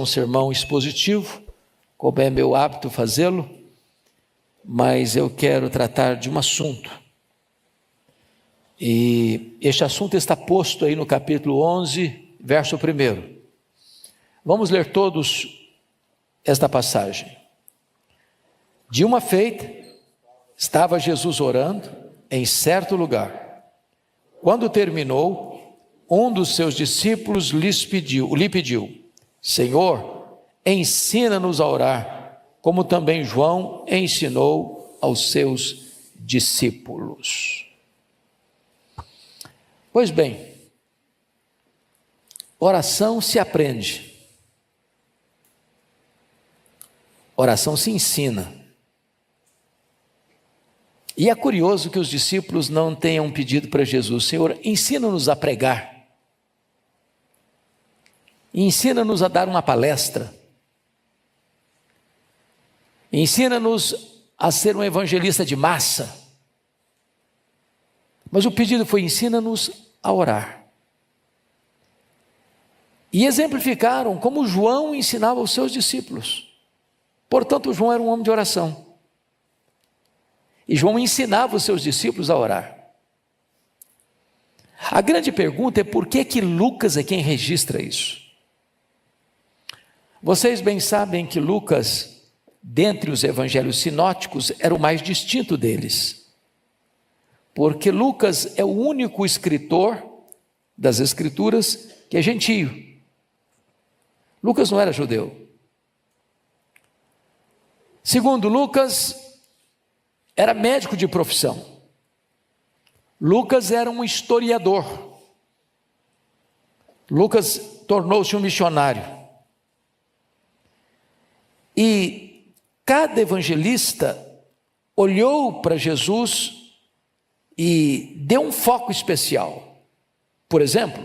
um sermão expositivo, como é meu hábito fazê-lo, mas eu quero tratar de um assunto. E este assunto está posto aí no capítulo 11, verso 1. Vamos ler todos esta passagem. De uma feita, estava Jesus orando em certo lugar. Quando terminou, um dos seus discípulos lhe pediu: Senhor, ensina-nos a orar, como também João ensinou aos seus discípulos. Pois bem, oração se aprende, oração se ensina. E é curioso que os discípulos não tenham pedido para Jesus: Senhor, ensina-nos a pregar, ensina-nos a dar uma palestra, ensina-nos a ser um evangelista de massa. Mas o pedido foi: ensina-nos a orar. E exemplificaram como João ensinava aos seus discípulos. Portanto, João era um homem de oração. E João ensinava os seus discípulos a orar. A grande pergunta é: por que Lucas é quem registra isso? Vocês bem sabem que Lucas, dentre os evangelhos sinóticos, era o mais distinto deles. Porque Lucas é o único escritor das Escrituras que é gentio. Lucas não era judeu. Segundo Lucas, era médico de profissão. Lucas era um historiador. Lucas tornou-se um missionário. E cada evangelista olhou para Jesus e deu um foco especial. Por exemplo,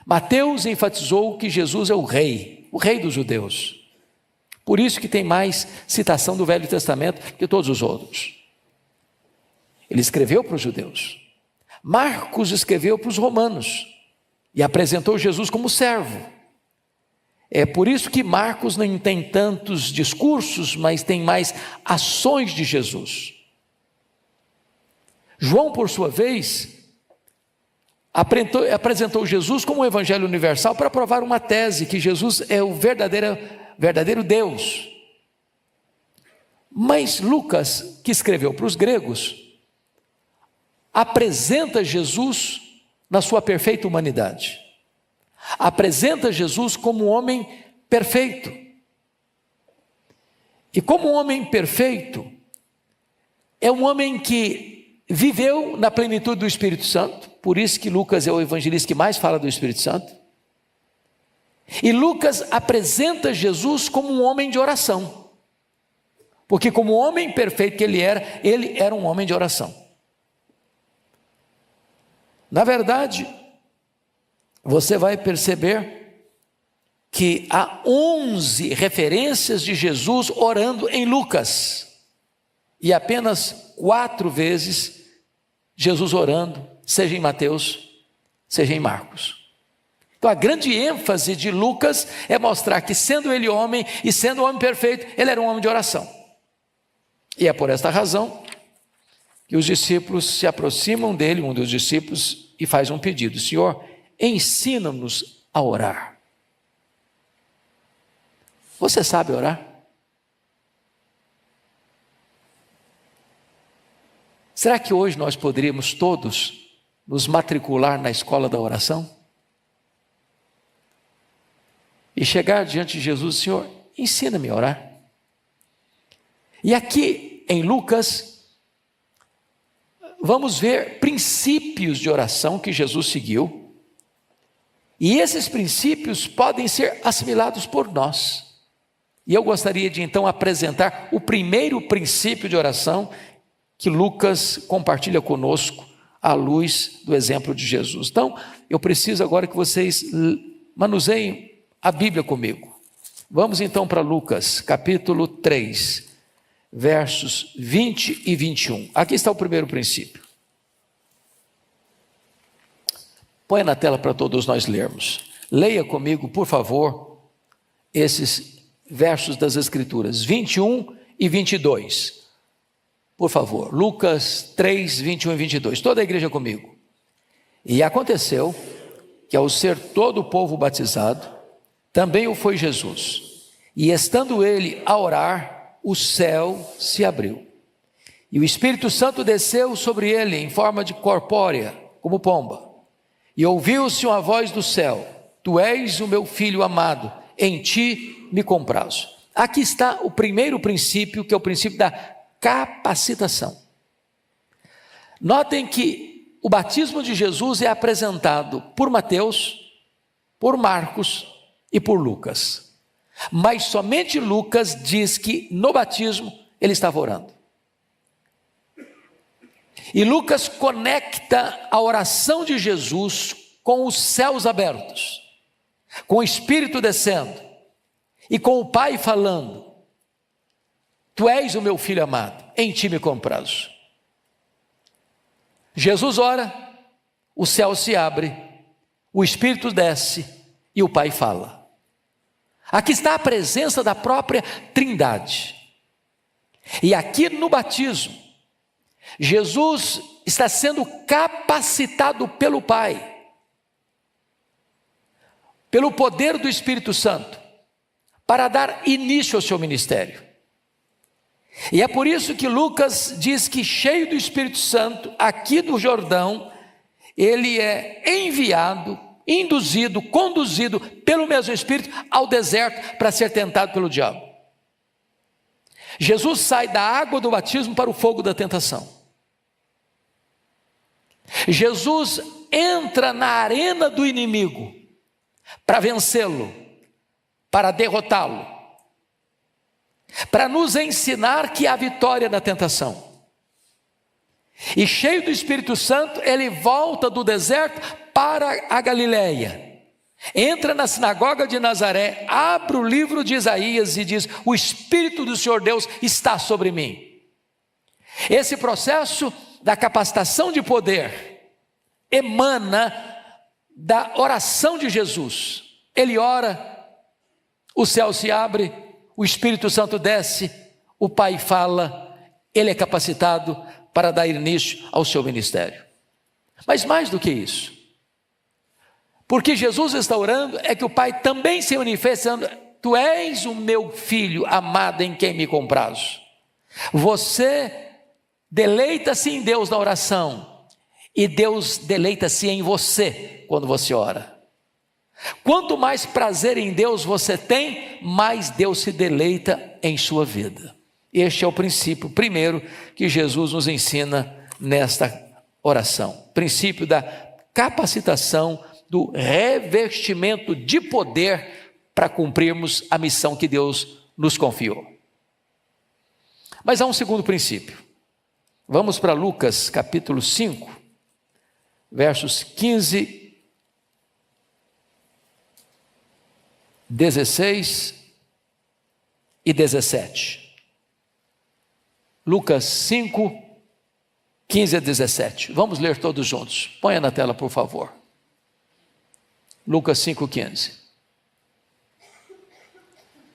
Mateus enfatizou que Jesus é o rei dos judeus. Por isso que tem mais citação do Velho Testamento que todos os outros. Ele escreveu para os judeus. Marcos escreveu para os romanos e apresentou Jesus como servo. É por isso que Marcos não tem tantos discursos, mas tem mais ações de Jesus. João, por sua vez, apresentou Jesus como um evangelho universal para provar uma tese, que Jesus é o verdadeiro Deus. Mas Lucas, que escreveu para os gregos, apresenta Jesus na sua perfeita humanidade. Apresenta Jesus como um homem perfeito. E como um homem perfeito, é um homem que viveu na plenitude do Espírito Santo. Por isso que Lucas é o evangelista que mais fala do Espírito Santo. E Lucas apresenta Jesus como um homem de oração, porque como homem perfeito que ele era um homem de oração. Na verdade, você vai perceber que há 11 referências de Jesus orando em Lucas, e apenas 4 vezes Jesus orando, seja em Mateus, seja em Marcos. Então a grande ênfase de Lucas é mostrar que, sendo ele homem e sendo um homem perfeito, ele era um homem de oração. E é por esta razão que os discípulos se aproximam dele, um dos discípulos, e faz um pedido: Senhor, ensina-nos a orar. Você sabe orar? Será que hoje nós poderíamos todos nos matricular na escola da oração? E chegar diante de Jesus: Senhor, ensina-me a orar. E aqui em Lucas, vamos ver princípios de oração que Jesus seguiu. E esses princípios podem ser assimilados por nós. E eu gostaria de então apresentar o primeiro princípio de oração que Lucas compartilha conosco à luz do exemplo de Jesus. Então, eu preciso agora que vocês manuseiem a Bíblia comigo. Vamos então para Lucas, capítulo 3, versos 20 e 21. Aqui está o primeiro princípio. Põe na tela para todos nós lermos. Leia comigo, por favor, esses versos das Escrituras, 21 e 22. Por favor, Lucas 3, 21 e 22. Toda a igreja comigo. E aconteceu que, ao ser todo o povo batizado, também o foi Jesus. E estando ele a orar, o céu se abriu. E o Espírito Santo desceu sobre ele em forma de corpórea, como pomba. E ouviu-se uma voz do céu: Tu és o meu filho amado, em ti me comprazo. Aqui está o primeiro princípio, que é o princípio da capacitação. Notem que o batismo de Jesus é apresentado por Mateus, por Marcos e por Lucas. Mas somente Lucas diz que no batismo ele estava orando. E Lucas conecta a oração de Jesus com os céus abertos, com o Espírito descendo e com o Pai falando: Tu és o meu filho amado, em ti me comprazo. Jesus ora, o céu se abre, o Espírito desce e o Pai fala. Aqui está a presença da própria Trindade. E aqui no batismo, Jesus está sendo capacitado pelo Pai, pelo poder do Espírito Santo, para dar início ao seu ministério. E é por isso que Lucas diz que, cheio do Espírito Santo, aqui do Jordão, ele é enviado, induzido, conduzido pelo mesmo Espírito ao deserto para ser tentado pelo diabo. Jesus sai da água do batismo para o fogo da tentação. Jesus entra na arena do inimigo para vencê-lo, para derrotá-lo, para nos ensinar que há vitória na tentação. E cheio do Espírito Santo, ele volta do deserto para a Galileia, entra na sinagoga de Nazaré, abre o livro de Isaías e diz: O Espírito do Senhor Deus está sobre mim. Esse processo da capacitação de poder emana da oração de Jesus. Ele ora, o céu se abre, o Espírito Santo desce, o Pai fala, ele é capacitado para dar início ao seu ministério. Mas mais do que isso, porque Jesus está orando, é que o Pai também se manifestando: Tu és o meu filho amado, em quem me comprazo. Você deleita-se em Deus na oração, e Deus deleita-se em você quando você ora. Quanto mais prazer em Deus você tem, mais Deus se deleita em sua vida. Este é o princípio primeiro que Jesus nos ensina nesta oração. Princípio da capacitação, do revestimento de poder para cumprirmos a missão que Deus nos confiou. Mas há um segundo princípio. Vamos para Lucas capítulo 5, versos 15, 16 e 17. Lucas 5, 15 a 17. Vamos ler todos juntos. Ponha na tela, por favor. Lucas 5, 15.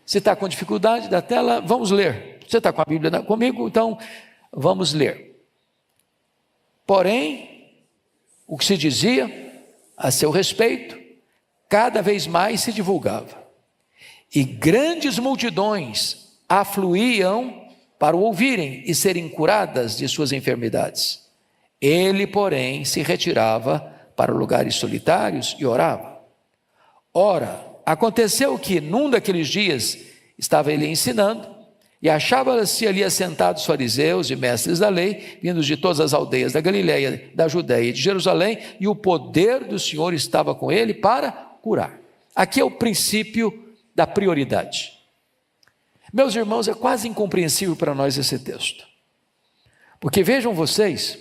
Se está com dificuldade da tela, vamos ler. Você está com a Bíblia comigo? Então, vamos ler. Porém, o que se dizia a seu respeito, cada vez mais se divulgava. E grandes multidões afluíam para o ouvirem e serem curadas de suas enfermidades. Ele, porém, se retirava para lugares solitários e orava. Ora, aconteceu que num daqueles dias estava ele ensinando, e achava-se ali assentados fariseus e mestres da lei, vindos de todas as aldeias da Galileia, da Judeia e de Jerusalém, e o poder do Senhor estava com ele para curar. Aqui é o princípio da prioridade. Meus irmãos, é quase incompreensível para nós esse texto, porque vejam vocês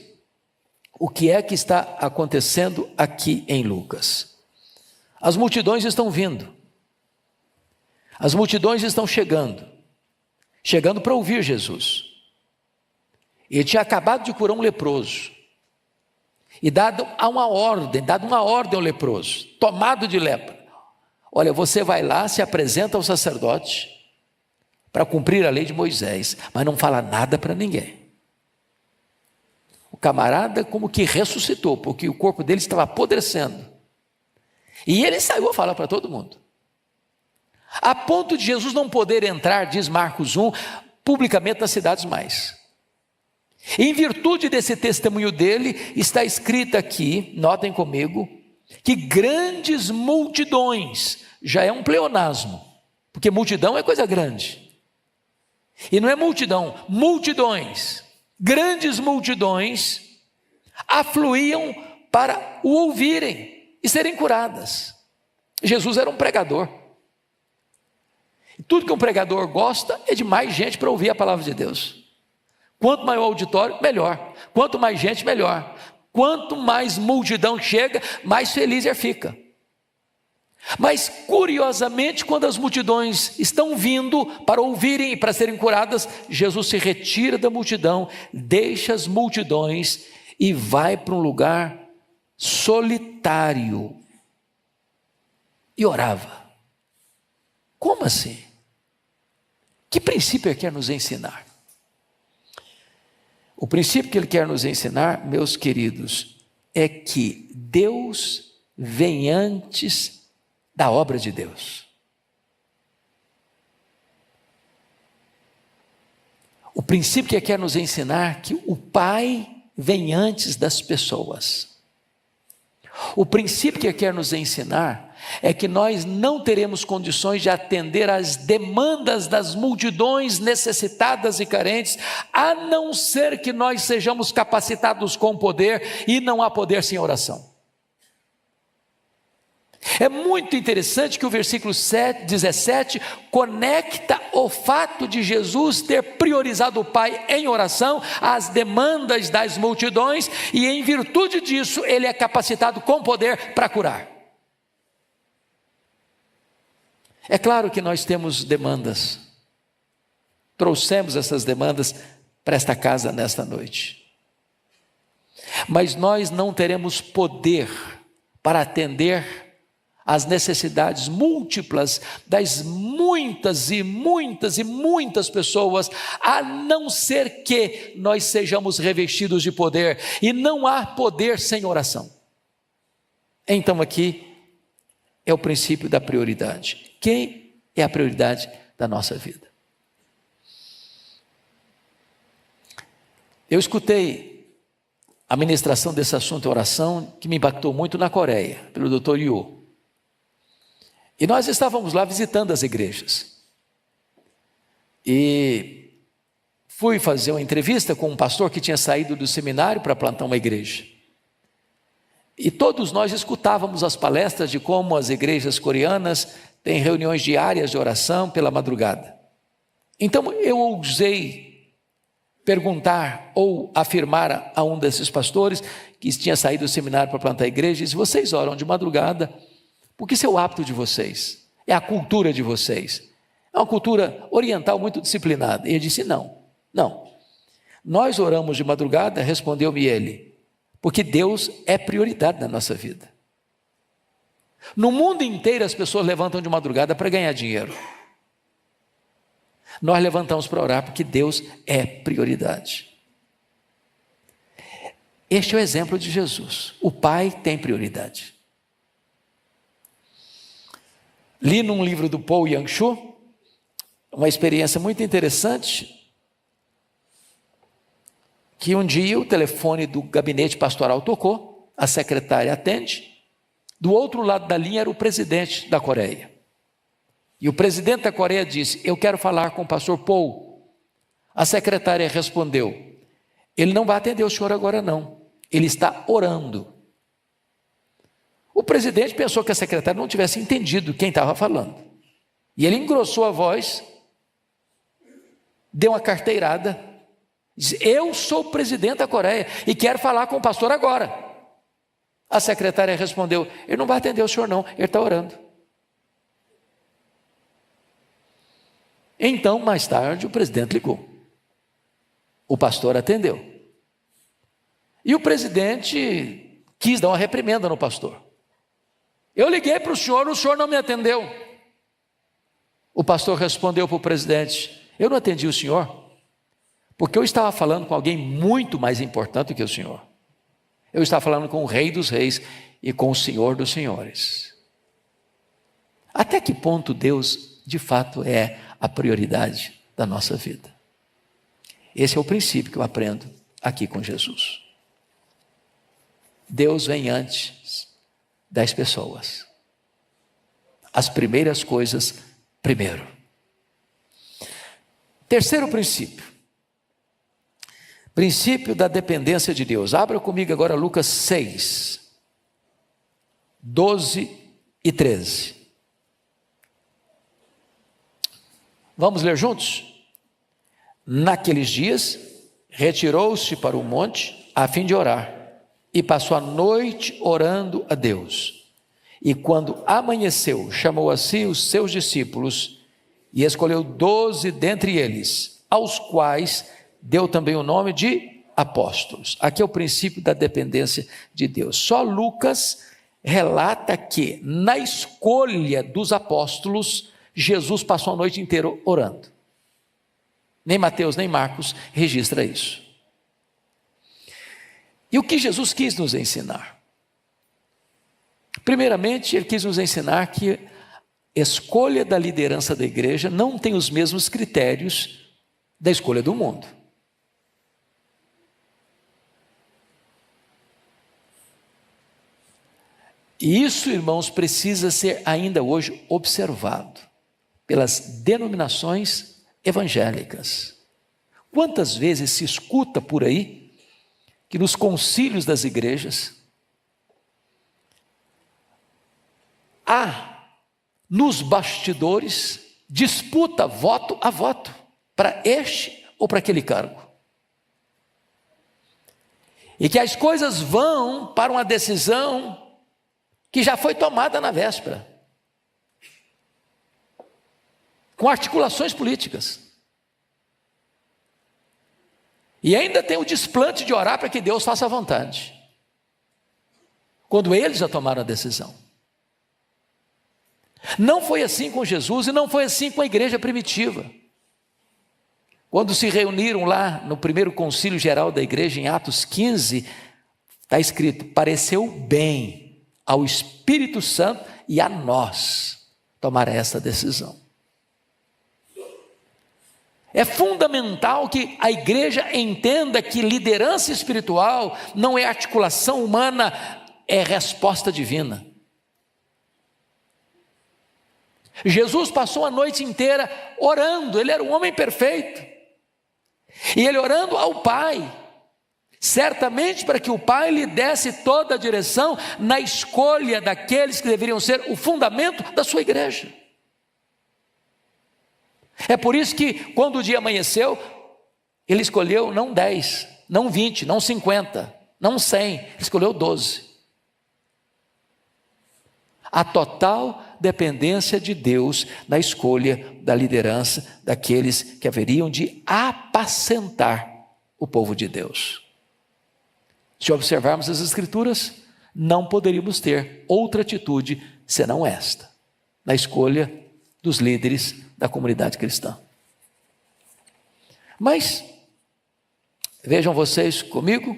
o que é que está acontecendo aqui em Lucas. As multidões estão vindo, as multidões estão chegando para ouvir Jesus. Ele tinha acabado de curar um leproso e dado uma ordem ao leproso, tomado de lepra. Olha, você vai lá, se apresenta ao sacerdote para cumprir a lei de Moisés, mas não fala nada para ninguém. O camarada como que ressuscitou, porque o corpo dele estava apodrecendo. E ele saiu a falar para todo mundo. A ponto de Jesus não poder entrar, diz Marcos 1, publicamente nas cidades mais. Em virtude desse testemunho dele, está escrito aqui, notem comigo, que grandes multidões, já é um pleonasmo, porque multidão é coisa grande. E não é multidão, multidões, grandes multidões, afluíam para o ouvirem e serem curadas. Jesus era um pregador. Tudo que um pregador gosta é de mais gente para ouvir a palavra de Deus. Quanto maior o auditório, melhor. Quanto mais gente, melhor. Quanto mais multidão chega, mais feliz ele fica. Mas, curiosamente, quando as multidões estão vindo para ouvirem e para serem curadas, Jesus se retira da multidão, deixa as multidões e vai para um lugar solitário. E orava. Como assim? Que princípio ele quer nos ensinar? O princípio que ele quer nos ensinar, meus queridos, é que Deus vem antes da obra de Deus. O princípio que ele quer nos ensinar é que o Pai vem antes das pessoas. O princípio que ele quer nos ensinar é que nós não teremos condições de atender às demandas das multidões necessitadas e carentes, a não ser que nós sejamos capacitados com poder, e não há poder sem oração. É muito interessante que o versículo 17 conecta o fato de Jesus ter priorizado o Pai em oração às demandas das multidões, e em virtude disso ele é capacitado com poder para curar. É claro que nós temos demandas, trouxemos essas demandas para esta casa nesta noite, mas nós não teremos poder para atender as necessidades múltiplas das muitas e muitas e muitas pessoas, a não ser que nós sejamos revestidos de poder, e não há poder sem oração. Então aqui é o princípio da prioridade. Quem é a prioridade da nossa vida? Eu escutei a ministração desse assunto, oração, que me impactou muito na Coreia, pelo Dr. Yu. E nós estávamos lá visitando as igrejas. E fui fazer uma entrevista com um pastor que tinha saído do seminário para plantar uma igreja. E todos nós escutávamos as palestras de como as igrejas coreanas têm reuniões diárias de oração pela madrugada. Então eu ousei perguntar ou afirmar a um desses pastores que tinha saído do seminário para plantar a igreja, e disse: vocês oram de madrugada porque isso é o hábito de vocês, é a cultura de vocês, é uma cultura oriental muito disciplinada. E ele disse: não, nós oramos de madrugada, respondeu-me ele, porque Deus é prioridade na nossa vida. No mundo inteiro as pessoas levantam de madrugada para ganhar dinheiro. Nós levantamos para orar porque Deus é prioridade. Este é o exemplo de Jesus. O Pai tem prioridade. Li num livro do Paul Yang-Shu uma experiência muito interessante, que um dia o telefone do gabinete pastoral tocou, a secretária atende, do outro lado da linha era o presidente da Coreia. E o presidente da Coreia disse: eu quero falar com o pastor Paul. A secretária respondeu: ele não vai atender o senhor agora não, ele está orando. O presidente pensou que a secretária não tivesse entendido quem estava falando, e ele engrossou a voz, deu uma carteirada, disse: eu sou o presidente da Coreia e quero falar com o pastor agora. A secretária respondeu: ele não vai atender o senhor não, ele está orando. Então, mais tarde, o presidente ligou. O pastor atendeu. E o presidente quis dar uma reprimenda no pastor. Eu liguei para o senhor não me atendeu. O pastor respondeu para o presidente: eu não atendi o senhor, porque eu estava falando com alguém muito mais importante do que o senhor. Eu estava falando com o Rei dos Reis e com o Senhor dos Senhores. Até que ponto Deus, de fato, é a prioridade da nossa vida? Esse é o princípio que eu aprendo aqui com Jesus. Deus vem antes das pessoas. As primeiras coisas primeiro. Terceiro princípio. Princípio da dependência de Deus. Abra comigo agora Lucas 6, 12 e 13. Vamos ler juntos? Naqueles dias, retirou-se para o monte a fim de orar, e passou a noite orando a Deus. E quando amanheceu, chamou a si os seus discípulos, e escolheu 12 dentre eles, aos quais deu também o nome de apóstolos. Aqui é o princípio da dependência de Deus. Só Lucas relata que, na escolha dos apóstolos, Jesus passou a noite inteira orando. Nem Mateus, nem Marcos registra isso. E o que Jesus quis nos ensinar? Primeiramente, ele quis nos ensinar que a escolha da liderança da igreja não tem os mesmos critérios da escolha do mundo. E isso, irmãos, precisa ser ainda hoje observado pelas denominações evangélicas. Quantas vezes se escuta por aí que nos concílios das igrejas há nos bastidores disputa voto a voto para este ou para aquele cargo, e que as coisas vão para uma decisão que já foi tomada na véspera, com articulações políticas. E ainda tem o desplante de orar para que Deus faça a vontade, quando eles já tomaram a decisão. Não foi assim com Jesus e não foi assim com a igreja primitiva. Quando se reuniram lá no primeiro concílio geral da igreja, em Atos 15, está escrito: pareceu bem ao Espírito Santo e a nós tomar essa decisão. É fundamental que a igreja entenda que liderança espiritual não é articulação humana, é resposta divina. Jesus passou a noite inteira orando, ele era um homem perfeito, e ele orando ao Pai, certamente para que o Pai lhe desse toda a direção na escolha daqueles que deveriam ser o fundamento da sua igreja. É por isso que quando o dia amanheceu, ele escolheu não 10, não 20, não 50, não 100, ele escolheu 12. A total dependência de Deus na escolha da liderança daqueles que haveriam de apacentar o povo de Deus. Se observarmos as Escrituras, não poderíamos ter outra atitude senão esta, na escolha dos líderes da comunidade cristã. Mas, vejam vocês comigo,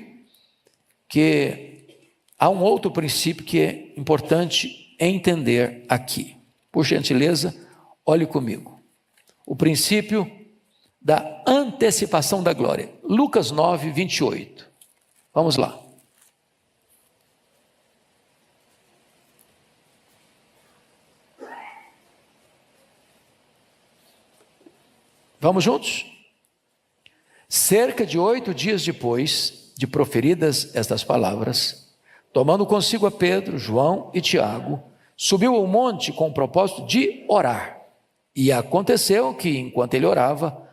que há um outro princípio que é importante entender aqui. Por gentileza, olhe comigo. O princípio da antecipação da glória. Lucas 9, 28. Vamos lá. Vamos juntos? Cerca de 8 dias depois de proferidas estas palavras, tomando consigo a Pedro, João e Tiago, subiu ao monte com o propósito de orar. E aconteceu que, enquanto ele orava,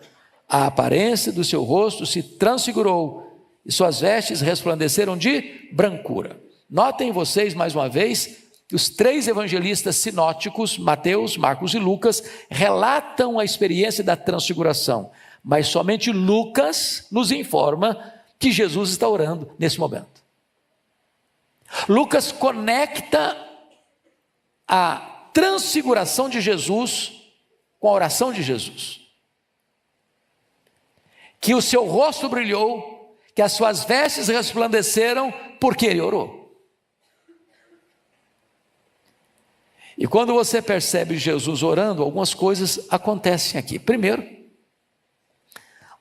a aparência do seu rosto se transfigurou e suas vestes resplandeceram de brancura. Notem vocês mais uma vez que os 3 evangelistas sinóticos, Mateus, Marcos e Lucas, relatam a experiência da transfiguração, mas somente Lucas nos informa que Jesus está orando nesse momento. Lucas conecta a transfiguração de Jesus com a oração de Jesus. Que o seu rosto brilhou, que as suas vestes resplandeceram, porque ele orou. E quando você percebe Jesus orando, algumas coisas acontecem aqui. Primeiro,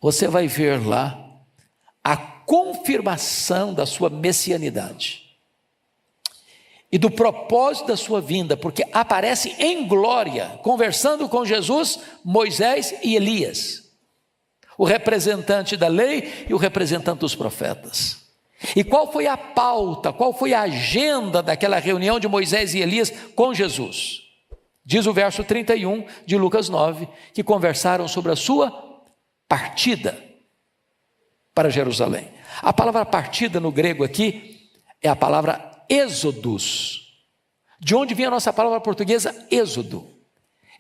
você vai ver lá a confirmação da sua messianidade e do propósito da sua vinda, porque aparece em glória, conversando com Jesus, Moisés e Elias, o representante da lei e o representante dos profetas. E qual foi a pauta, qual foi a agenda daquela reunião de Moisés e Elias com Jesus? Diz o verso 31 de Lucas 9, que conversaram sobre a sua partida para Jerusalém. A palavra partida no grego aqui é a palavra êxodos, de onde vem a nossa palavra portuguesa êxodo.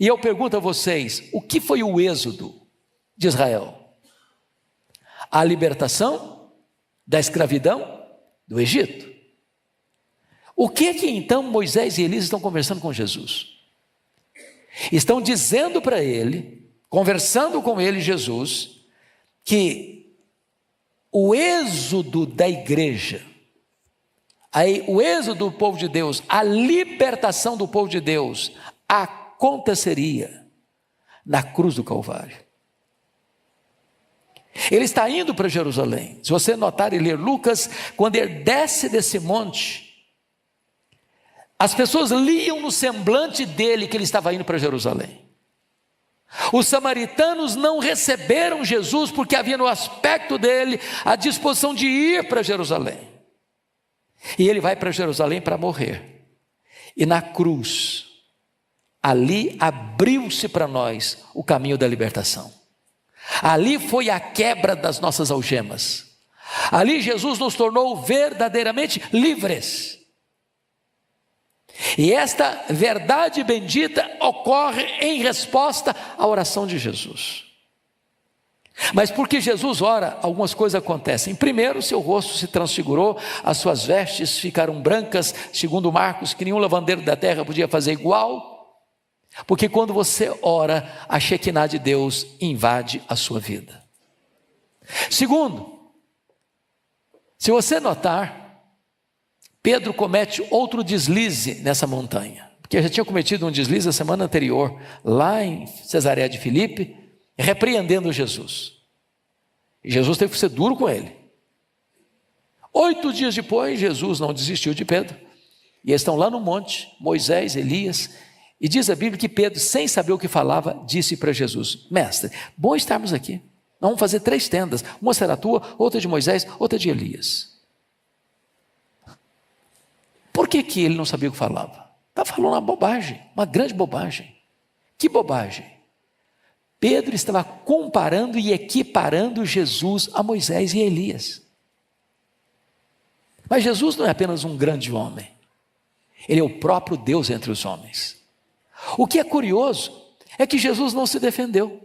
E eu pergunto a vocês, o que foi o êxodo de Israel? A libertação da escravidão do Egito. O que é que então Moisés e Elias estão conversando com Jesus? Estão dizendo para ele, conversando com ele, Jesus, que o êxodo da igreja, o êxodo do povo de Deus, a libertação do povo de Deus, aconteceria na cruz do Calvário. Ele está indo para Jerusalém. Se você notar e ler Lucas, quando ele desce desse monte, as pessoas liam no semblante dele que ele estava indo para Jerusalém. Os samaritanos não receberam Jesus porque havia no aspecto dele a disposição de ir para Jerusalém. E ele vai para Jerusalém para morrer. E na cruz, ali abriu-se para nós o caminho da libertação. Ali foi a quebra das nossas algemas. Ali Jesus nos tornou verdadeiramente livres. E esta verdade bendita ocorre em resposta à oração de Jesus. Mas porque Jesus ora, algumas coisas acontecem. Primeiro, seu rosto se transfigurou, as suas vestes ficaram brancas, segundo Marcos, que nenhum lavandeiro da terra podia fazer igual. Porque quando você ora, a Shekinah de Deus invade a sua vida. Segundo, se você notar, Pedro comete outro deslize nessa montanha. Porque já tinha cometido um deslize a semana anterior, lá em Cesareia de Filipe, repreendendo Jesus. E Jesus teve que ser duro com ele. 8 dias depois, Jesus não desistiu de Pedro. E eles estão lá no monte, Moisés, Elias. E diz a Bíblia que Pedro, sem saber o que falava, disse para Jesus: Mestre, bom estarmos aqui. Nós vamos fazer 3 tendas. Uma será a tua, outra de Moisés, outra de Elias. Por que ele não sabia o que falava? Estava falando uma bobagem, uma grande bobagem. Que bobagem? Pedro estava comparando e equiparando Jesus a Moisés e Elias. Mas Jesus não é apenas um grande homem. Ele é o próprio Deus entre os homens. O que é curioso é que Jesus não se defendeu.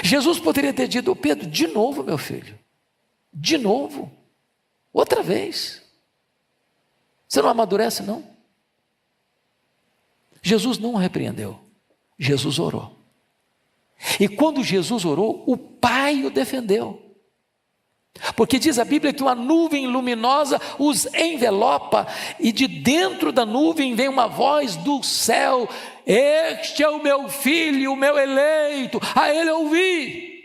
Jesus poderia ter dito: Pedro, de novo, meu filho, de novo, outra vez. Você não amadurece, não? Jesus não o repreendeu, Jesus orou. E quando Jesus orou, o Pai o defendeu. Porque diz a Bíblia que uma nuvem luminosa os envelopa, e de dentro da nuvem vem uma voz do céu: este é o meu filho, o meu eleito, a ele ouvi.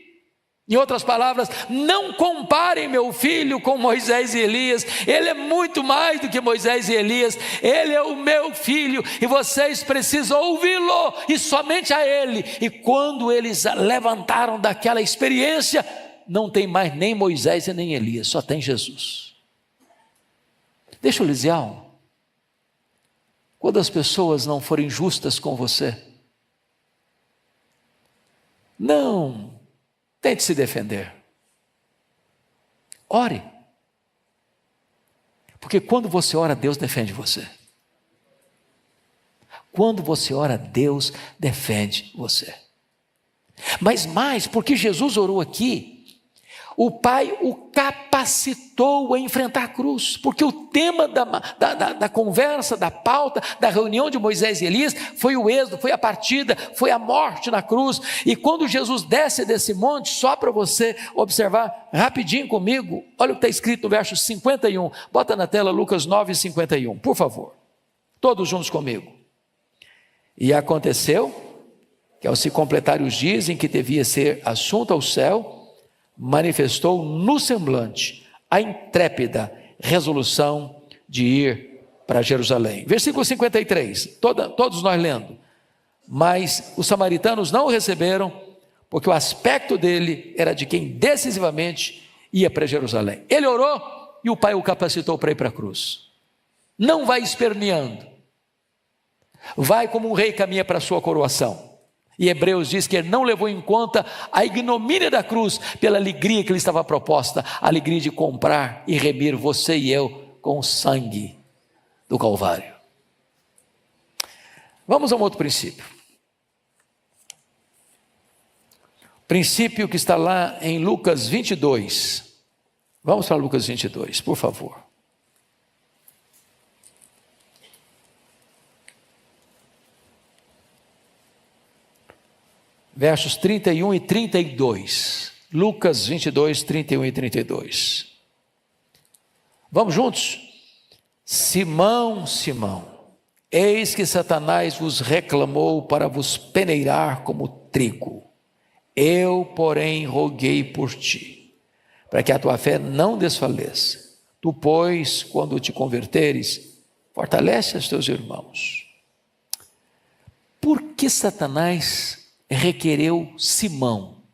Em outras palavras, não comparem meu filho com Moisés e Elias, ele é muito mais do que Moisés e Elias, ele é o meu filho, e vocês precisam ouvi-lo, e somente a ele. E quando eles levantaram daquela experiência, não tem mais nem Moisés e nem Elias, só tem Jesus. Deixa eu lhe dizer algo. Quando as pessoas não forem justas com você, não tente se defender. Ore. Porque quando você ora, Deus defende você. Quando você ora, Deus defende você. Mas mais, porque Jesus orou aqui, O Pai o capacitou a enfrentar a cruz, porque o tema da conversa, da pauta, da reunião de Moisés e Elias foi o êxodo, foi a partida, foi a morte na cruz. E quando Jesus desce desse monte, só para você observar rapidinho comigo, olha o que está escrito no verso 51, bota na tela Lucas 9, 51, por favor, todos juntos comigo. E aconteceu que ao se completar os dias em que devia ser assunto ao céu, manifestou no semblante a intrépida resolução de ir para Jerusalém. Versículo 53, todos nós lendo. Mas os samaritanos não o receberam, porque o aspecto dele era de quem decisivamente ia para Jerusalém. Ele orou e o Pai o capacitou para ir para a cruz. Não vai esperneando, vai como um rei caminha para a sua coroação. E Hebreus diz que ele não levou em conta a ignomínia da cruz pela alegria que lhe estava proposta, a alegria de comprar e remir você e eu com o sangue do Calvário. Vamos a um outro princípio. Princípio que está lá em Lucas 22. Vamos para Lucas 22, por favor. Versos 31 e 32. Lucas 22, 31 e 32. Vamos juntos? Simão, Simão, eis que Satanás vos reclamou para vos peneirar como trigo. Eu, porém, roguei por ti, para que a tua fé não desfaleça. Tu, pois, quando te converteres, fortalece os teus irmãos. Por que Satanás requereu Simão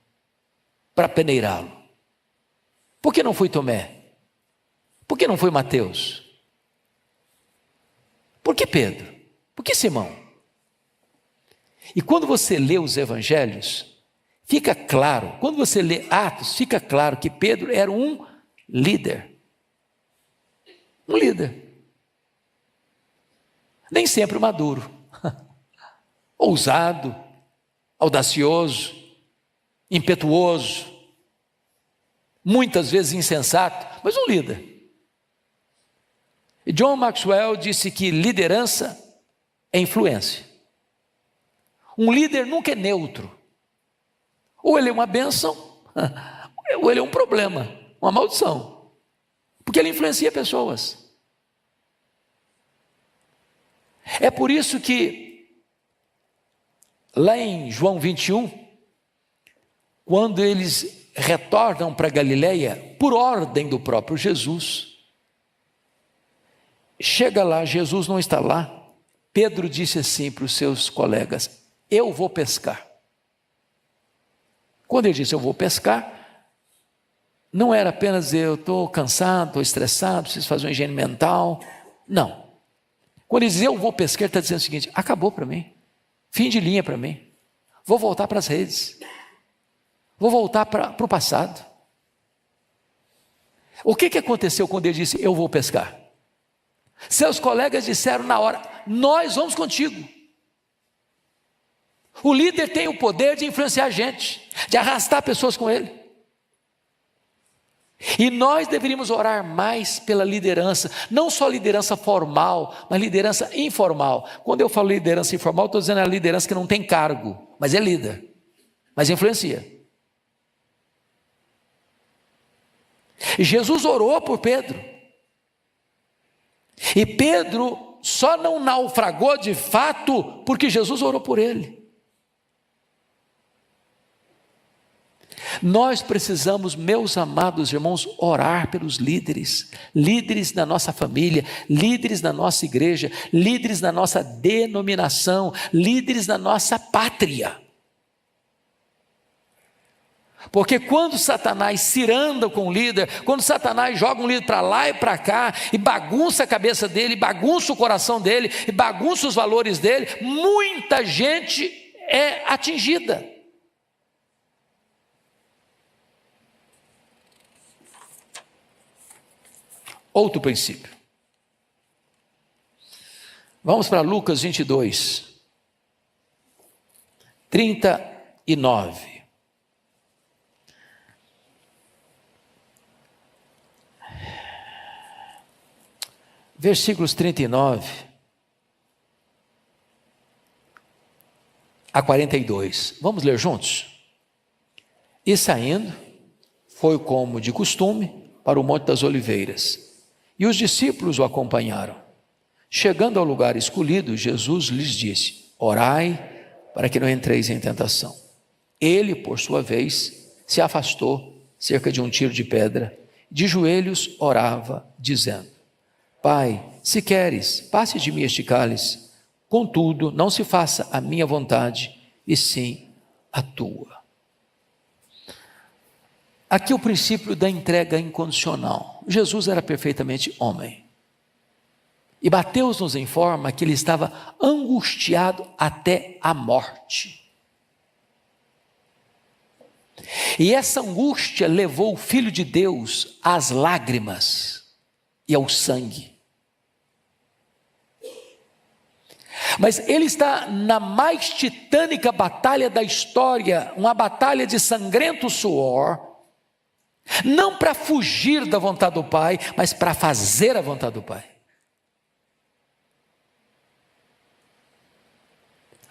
para peneirá-lo? Por que não foi Tomé? Por que não foi Mateus? Por que Pedro? Por que Simão? E quando você lê os evangelhos, fica claro, quando você lê Atos, fica claro que Pedro era um líder. Um líder. Nem sempre maduro. Ousado, audacioso, impetuoso, muitas vezes insensato, mas um líder. E John Maxwell disse que liderança é influência. Um líder nunca é neutro. Ou ele é uma bênção, ou ele é um problema, uma maldição. Porque ele influencia pessoas. É por isso que, lá em João 21, quando eles retornam para Galileia, por ordem do próprio Jesus, chega lá, Jesus não está lá, Pedro disse assim para os seus colegas: eu vou pescar. Quando ele disse eu vou pescar, não era apenas eu estou cansado, estou estressado, preciso fazer uma higiene mental, não. Quando ele diz eu vou pescar, ele está dizendo o seguinte: acabou para mim, fim de linha para mim, vou voltar para as redes, vou voltar para o passado. O que aconteceu quando ele disse eu vou pescar? Seus colegas disseram na hora: nós vamos contigo. O líder tem o poder de influenciar a gente, de arrastar pessoas com ele. E nós deveríamos orar mais pela liderança, não só liderança formal, mas liderança informal. Quando eu falo liderança informal, estou dizendo a liderança que não tem cargo, mas é líder, mas influencia. E Jesus orou por Pedro. E Pedro só não naufragou de fato porque Jesus orou por ele. Nós precisamos, meus amados irmãos, orar pelos líderes, líderes da nossa família, líderes da nossa igreja, líderes da nossa denominação, líderes da nossa pátria. Porque quando Satanás ciranda com o líder, quando Satanás joga um líder para lá e para cá, e bagunça a cabeça dele, bagunça o coração dele, e bagunça os valores dele, muita gente é atingida. Outro princípio. Vamos para Lucas 22, 39. versículos 39 a 42. Vamos ler juntos? E saindo, foi como de costume para o Monte das Oliveiras, e os discípulos o acompanharam. Chegando ao lugar escolhido, Jesus lhes disse: orai para que não entreis em tentação. Ele, por sua vez, se afastou cerca de um tiro de pedra, de joelhos orava, dizendo: Pai, se queres, passe de mim este cálice, contudo, não se faça a minha vontade, e sim a tua. Aqui o princípio da entrega incondicional. Jesus era perfeitamente homem. E Mateus nos informa que ele estava angustiado até a morte. E essa angústia levou o Filho de Deus às lágrimas e ao sangue. Mas ele está na mais titânica batalha da história, uma batalha de sangrento suor, não para fugir da vontade do Pai, mas para fazer a vontade do Pai.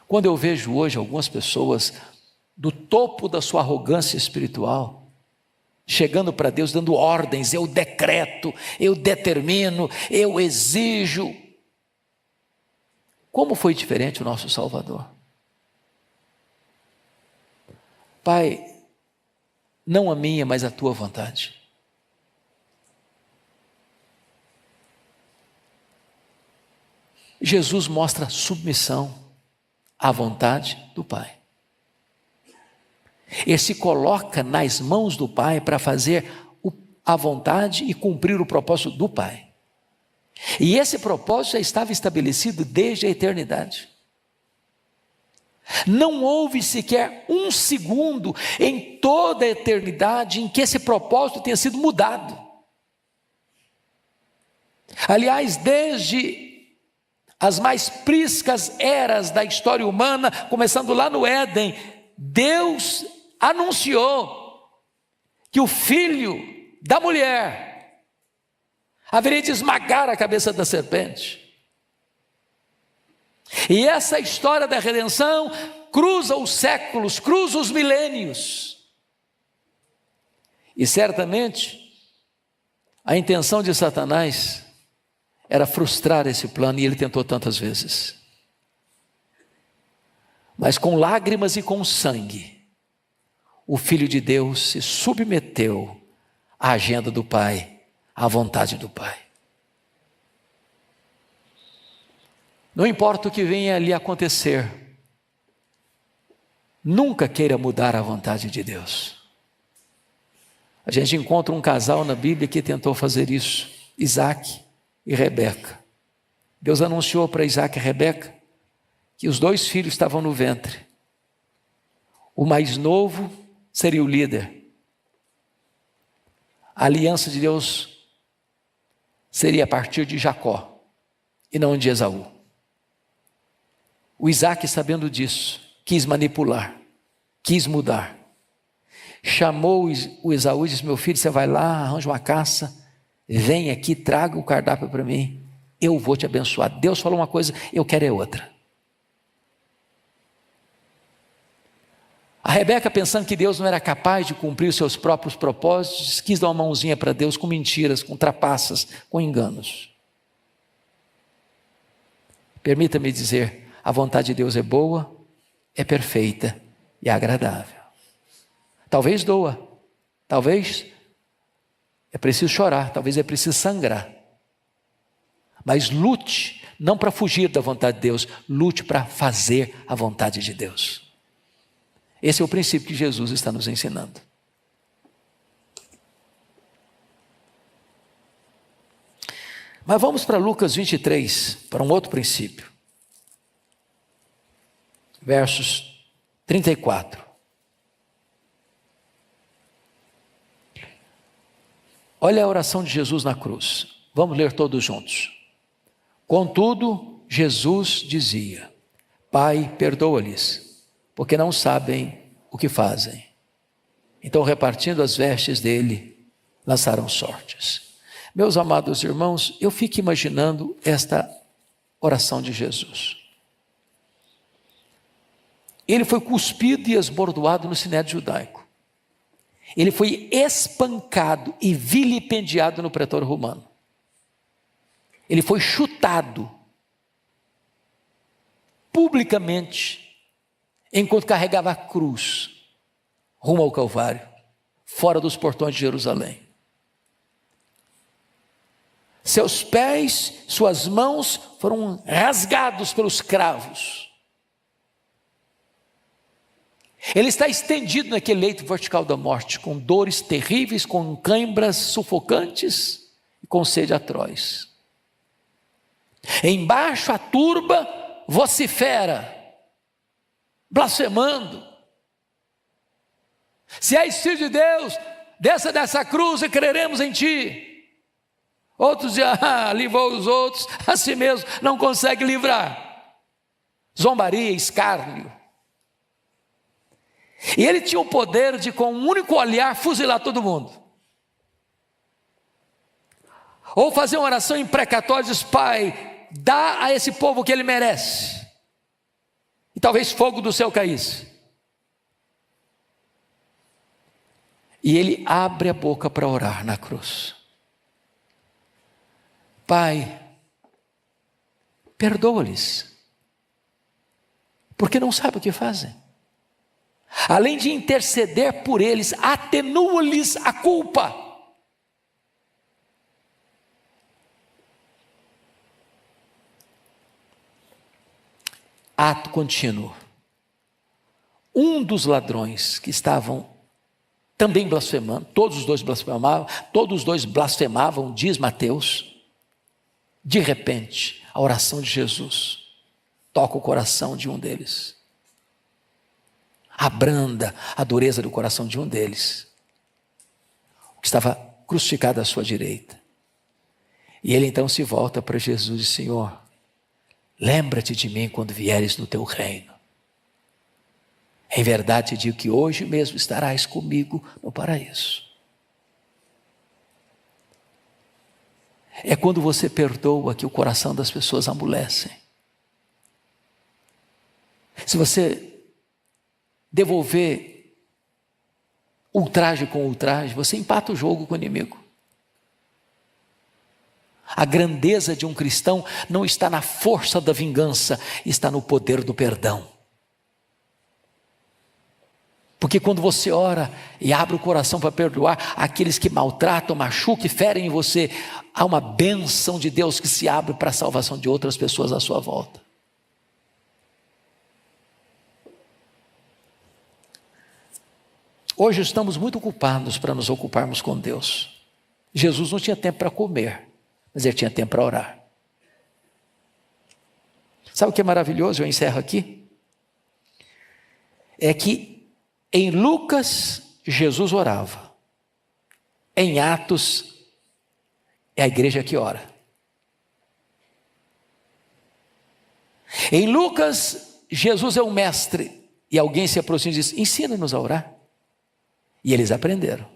Quando eu vejo hoje algumas pessoas do topo da sua arrogância espiritual, chegando para Deus dando ordens, eu decreto, eu determino, eu exijo. Como foi diferente o nosso Salvador? Pai, não a minha, mas a tua vontade. Jesus mostra submissão à vontade do Pai. Ele se coloca nas mãos do Pai para fazer a vontade e cumprir o propósito do Pai. E esse propósito já estava estabelecido desde a eternidade. Não houve sequer um segundo em toda a eternidade em que esse propósito tenha sido mudado. Aliás, desde as mais priscas eras da história humana, começando lá no Éden, Deus anunciou que o filho da mulher haveria de esmagar a cabeça da serpente. E essa história da redenção cruza os séculos, cruza os milênios. E certamente a intenção de Satanás era frustrar esse plano, e ele tentou tantas vezes. Mas com lágrimas e com sangue, o Filho de Deus se submeteu à agenda do Pai, à vontade do Pai. Não importa o que venha ali acontecer, nunca queira mudar a vontade de Deus. A gente encontra um casal na Bíblia que tentou fazer isso, Isaac e Rebeca. Deus anunciou para Isaac e Rebeca que os dois filhos estavam no ventre. O mais novo seria o líder. A aliança de Deus seria a partir de Jacó e não de Esaú. O Isaac, sabendo disso, quis manipular, quis mudar. Chamou o Esaú e disse: meu filho, você vai lá, arranja uma caça, vem aqui, traga o cardápio para mim, eu vou te abençoar. Deus falou uma coisa, eu quero é outra. A Rebeca, pensando que Deus não era capaz de cumprir os seus próprios propósitos, quis dar uma mãozinha para Deus com mentiras, com trapaças, com enganos. Permita-me dizer, a vontade de Deus é boa, é perfeita e agradável. Talvez doa, talvez é preciso chorar, talvez é preciso sangrar. Mas lute, não para fugir da vontade de Deus, lute para fazer a vontade de Deus. Esse é o princípio que Jesus está nos ensinando. Mas vamos para Lucas 23, para um outro princípio. Versos 34. Olha a oração de Jesus na cruz. Vamos ler todos juntos. Contudo, Jesus dizia: Pai, perdoa-lhes, porque não sabem o que fazem. Então, repartindo as vestes dele, lançaram sortes. Meus amados irmãos, eu fico imaginando esta oração de Jesus. Ele foi cuspido e esbordoado no sinédrio judaico. Ele foi espancado e vilipendiado no pretório romano. Ele foi chutado publicamente enquanto carregava a cruz rumo ao Calvário, fora dos portões de Jerusalém. Seus pés, suas mãos foram rasgados pelos cravos. Ele está estendido naquele leito vertical da morte, com dores terríveis, com cãibras sufocantes e com sede atroz. Embaixo a turba vocifera, blasfemando: se és filho de Deus, desça dessa cruz e creremos em ti. Outros dizem: livrou os outros, a si mesmo não consegue livrar. Zombaria, escárnio. E ele tinha o poder de, com um único olhar, fuzilar todo mundo. Ou fazer uma oração imprecatória e diz: Pai, dá a esse povo o que ele merece. E talvez fogo do céu caísse. E ele abre a boca para orar na cruz. Pai, perdoa-lhes, porque não sabem o que fazem. Além de interceder por eles, atenua-lhes a culpa. Ato contínuo. Um dos ladrões que estavam também blasfemando, todos os dois blasfemavam, diz Mateus. De repente, a oração de Jesus toca o coração de um deles. Abranda a dureza do coração de um deles, que estava crucificado à sua direita. E ele então se volta para Jesus e diz: Senhor, lembra-te de mim quando vieres no teu reino. Em verdade te digo que hoje mesmo estarás comigo no paraíso. É quando você perdoa que o coração das pessoas amolece. Se você devolver ultraje com ultraje, você empata o jogo com o inimigo. A grandeza de um cristão não está na força da vingança, está no poder do perdão. Porque quando você ora e abre o coração para perdoar aqueles que maltratam, machucam e ferem em você, há uma bênção de Deus que se abre para a salvação de outras pessoas à sua volta. Hoje estamos muito ocupados para nos ocuparmos com Deus. Jesus não tinha tempo para comer, mas ele tinha tempo para orar. Sabe o que é maravilhoso? Eu encerro aqui. É que em Lucas, Jesus orava. Em Atos, é a igreja que ora. Em Lucas, Jesus é um mestre. E alguém se aproxima e diz: ensina-nos a orar. E eles aprenderam.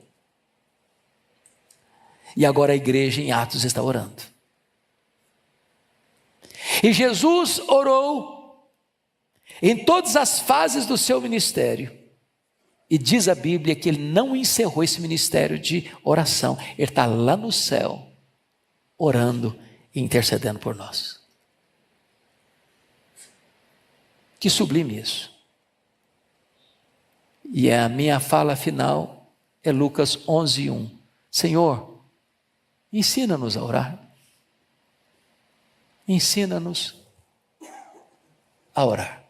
E agora a igreja em Atos está orando. E Jesus orou em todas as fases do seu ministério. E diz a Bíblia que ele não encerrou esse ministério de oração. Ele está lá no céu, orando e intercedendo por nós. Que sublime isso. E a minha fala final é Lucas 11:1. Senhor, ensina-nos a orar. Ensina-nos a orar.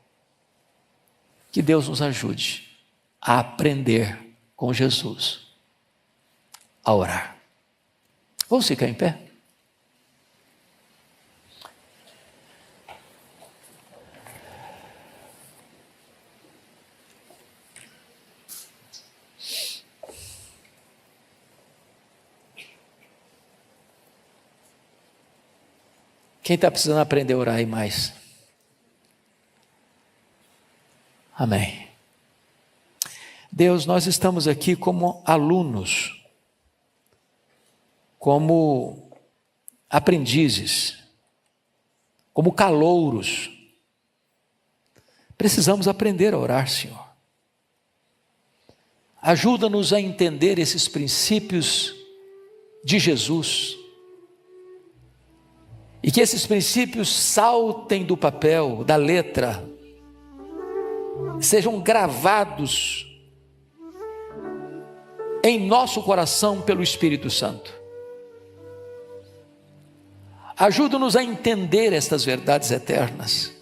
Que Deus nos ajude a aprender com Jesus a orar. Vamos ficar em pé? Quem está precisando aprender a orar aí mais? Amém. Deus, nós estamos aqui como alunos. como aprendizes, como calouros. Precisamos aprender a orar, Senhor. Ajuda-nos a entender esses princípios de Jesus. E que esses princípios saltem do papel, da letra, sejam gravados em nosso coração pelo Espírito Santo. Ajuda-nos a entender estas verdades eternas.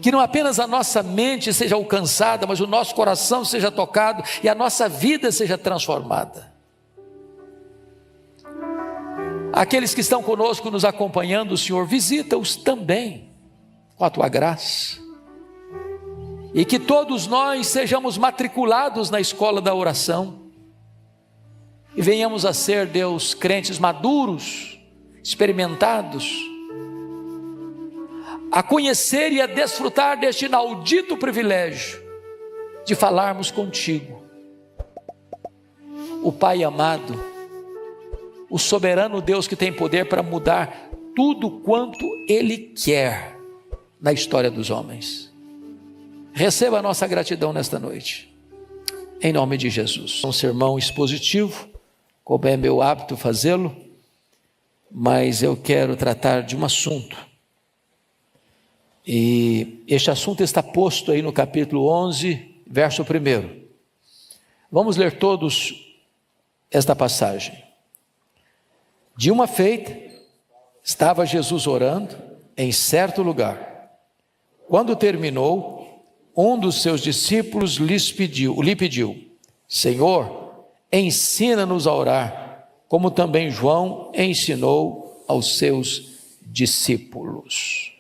Que não apenas a nossa mente seja alcançada, mas o nosso coração seja tocado e a nossa vida seja transformada. Aqueles que estão conosco, nos acompanhando, Senhor, visita-os também com a Tua graça. E que todos nós sejamos matriculados na escola da oração. E venhamos a ser, Deus, crentes maduros, experimentados, a conhecer e a desfrutar deste inaudito privilégio de falarmos contigo, o Pai amado, o soberano Deus que tem poder para mudar tudo quanto Ele quer na história dos homens. Receba a nossa gratidão nesta noite, em nome de Jesus. Um sermão expositivo, como é meu hábito fazê-lo, mas eu quero tratar de um assunto. E este assunto está posto aí no capítulo 11, verso 1. Vamos ler todos esta passagem. De uma feita, estava Jesus orando em certo lugar. Quando terminou, um dos seus discípulos lhe pediu: Senhor, ensina-nos a orar, como também João ensinou aos seus discípulos.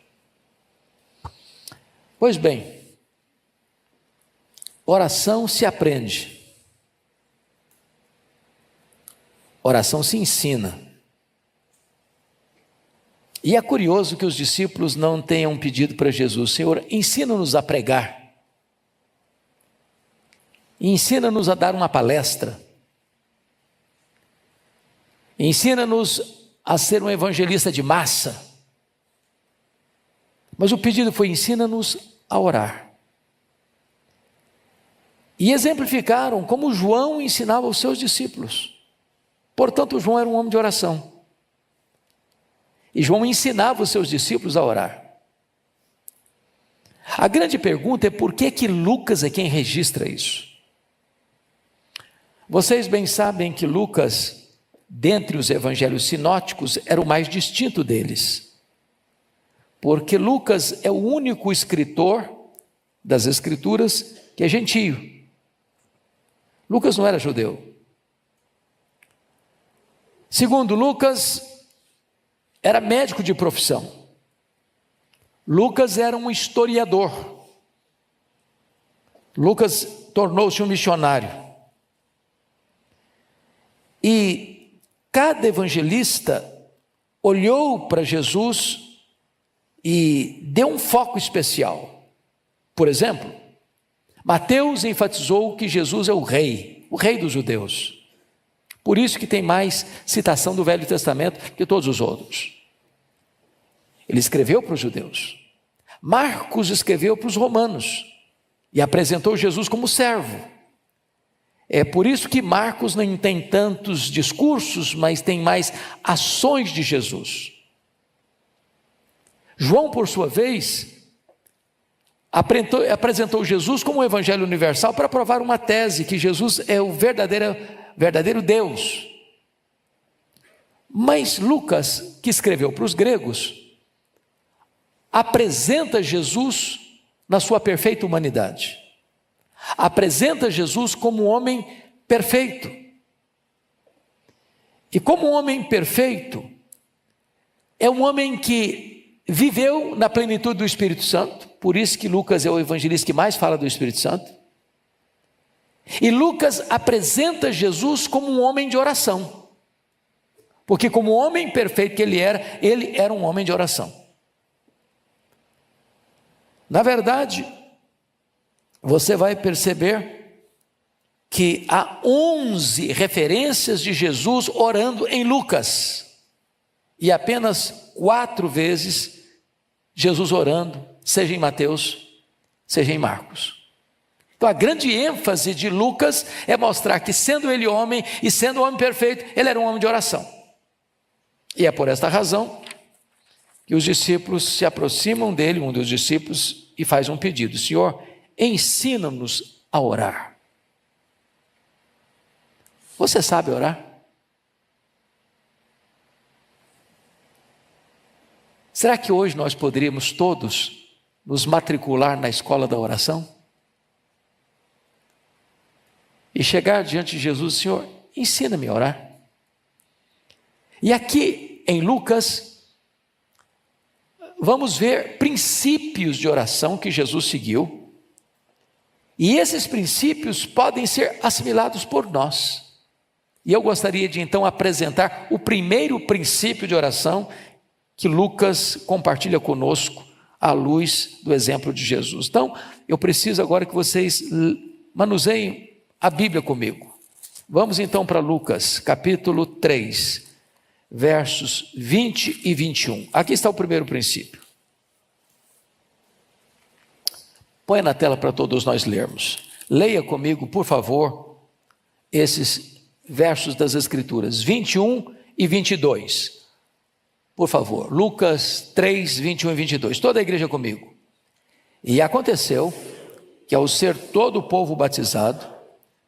Pois bem, oração se aprende, oração se ensina. E é curioso que os discípulos não tenham pedido para Jesus: Senhor, ensina-nos a pregar, ensina-nos a dar uma palestra, ensina-nos a ser um evangelista de massa. Mas o pedido foi: ensina-nos a orar. E exemplificaram como João ensinava aos seus discípulos. Portanto, João era um homem de oração. E João ensinava os seus discípulos a orar. A grande pergunta é: por que Lucas é quem registra isso? Vocês bem sabem que Lucas, dentre os evangelhos sinóticos, era o mais distinto deles. Porque Lucas é o único escritor das Escrituras que é gentio. Lucas não era judeu. Segundo Lucas, era médico de profissão. Lucas era um historiador. Lucas tornou-se um missionário. E cada evangelista olhou para Jesus e deu um foco especial. Por exemplo, Mateus enfatizou que Jesus é o rei dos judeus. Por isso que tem mais citação do Velho Testamento que todos os outros. Ele escreveu para os judeus. Marcos escreveu para os romanos e apresentou Jesus como servo. É por isso que Marcos não tem tantos discursos, mas tem mais ações de Jesus. João, por sua vez, apresentou Jesus como um evangelho universal para provar uma tese, que Jesus é o verdadeiro Deus. Mas Lucas, que escreveu para os gregos, apresenta Jesus na sua perfeita humanidade. Apresenta Jesus como um homem perfeito. E como um homem perfeito, é um homem que viveu na plenitude do Espírito Santo. Por isso que Lucas é o evangelista que mais fala do Espírito Santo. E Lucas apresenta Jesus como um homem de oração, porque como homem perfeito que ele era um homem de oração. Na verdade, você vai perceber que há 11 referências de Jesus orando em Lucas, e apenas 4 vezes Jesus orando, seja em Mateus, seja em Marcos. Então a grande ênfase de Lucas é mostrar que, sendo ele homem e sendo homem perfeito, ele era um homem de oração. E é por esta razão que os discípulos se aproximam dele, um dos discípulos, e faz um pedido: Senhor, ensina-nos a orar. Você sabe orar? Será que hoje nós poderíamos todos nos matricular na escola da oração? E chegar diante de Jesus: Senhor, ensina-me a orar. E aqui em Lucas, vamos ver princípios de oração que Jesus seguiu. E esses princípios podem ser assimilados por nós. E eu gostaria de então apresentar o primeiro princípio de oração que Lucas compartilha conosco à luz do exemplo de Jesus. Então, eu preciso agora que vocês manuseiem a Bíblia comigo. Vamos então para Lucas, capítulo 3, versos 20 e 21. Aqui está o primeiro princípio. Põe na tela para todos nós lermos. Leia comigo, por favor, esses versos das Escrituras, 21 e 22. Por favor, Lucas 3, 21 e 22. Toda a igreja comigo. E aconteceu que, ao ser todo o povo batizado,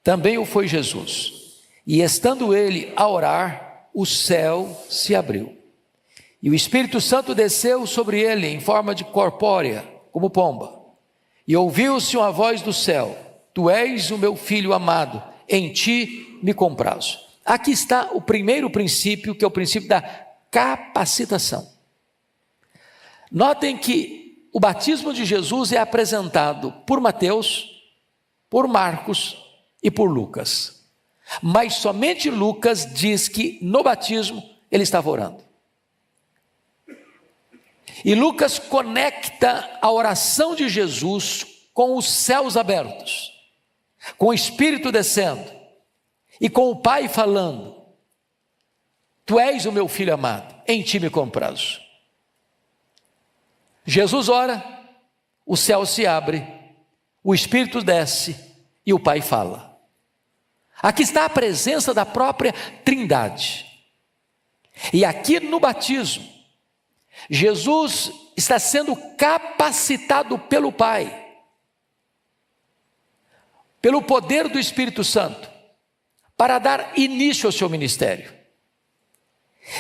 também o foi Jesus. E estando ele a orar, o céu se abriu. E o Espírito Santo desceu sobre ele em forma de corpórea, como pomba. E ouviu-se uma voz do céu: Tu és o meu filho amado, em ti me comprazo. Aqui está o primeiro princípio, que é o princípio da capacitação. Notem que o batismo de Jesus é apresentado por Mateus, por Marcos e por Lucas. Mas somente Lucas diz que no batismo ele estava orando. E Lucas conecta a oração de Jesus com os céus abertos, com o Espírito descendo e com o Pai falando: Tu és o meu filho amado, em ti me comprazo. Jesus ora, o céu se abre, o Espírito desce e o Pai fala. Aqui está a presença da própria Trindade. E aqui no batismo, Jesus está sendo capacitado pelo Pai, pelo poder do Espírito Santo, para dar início ao seu ministério.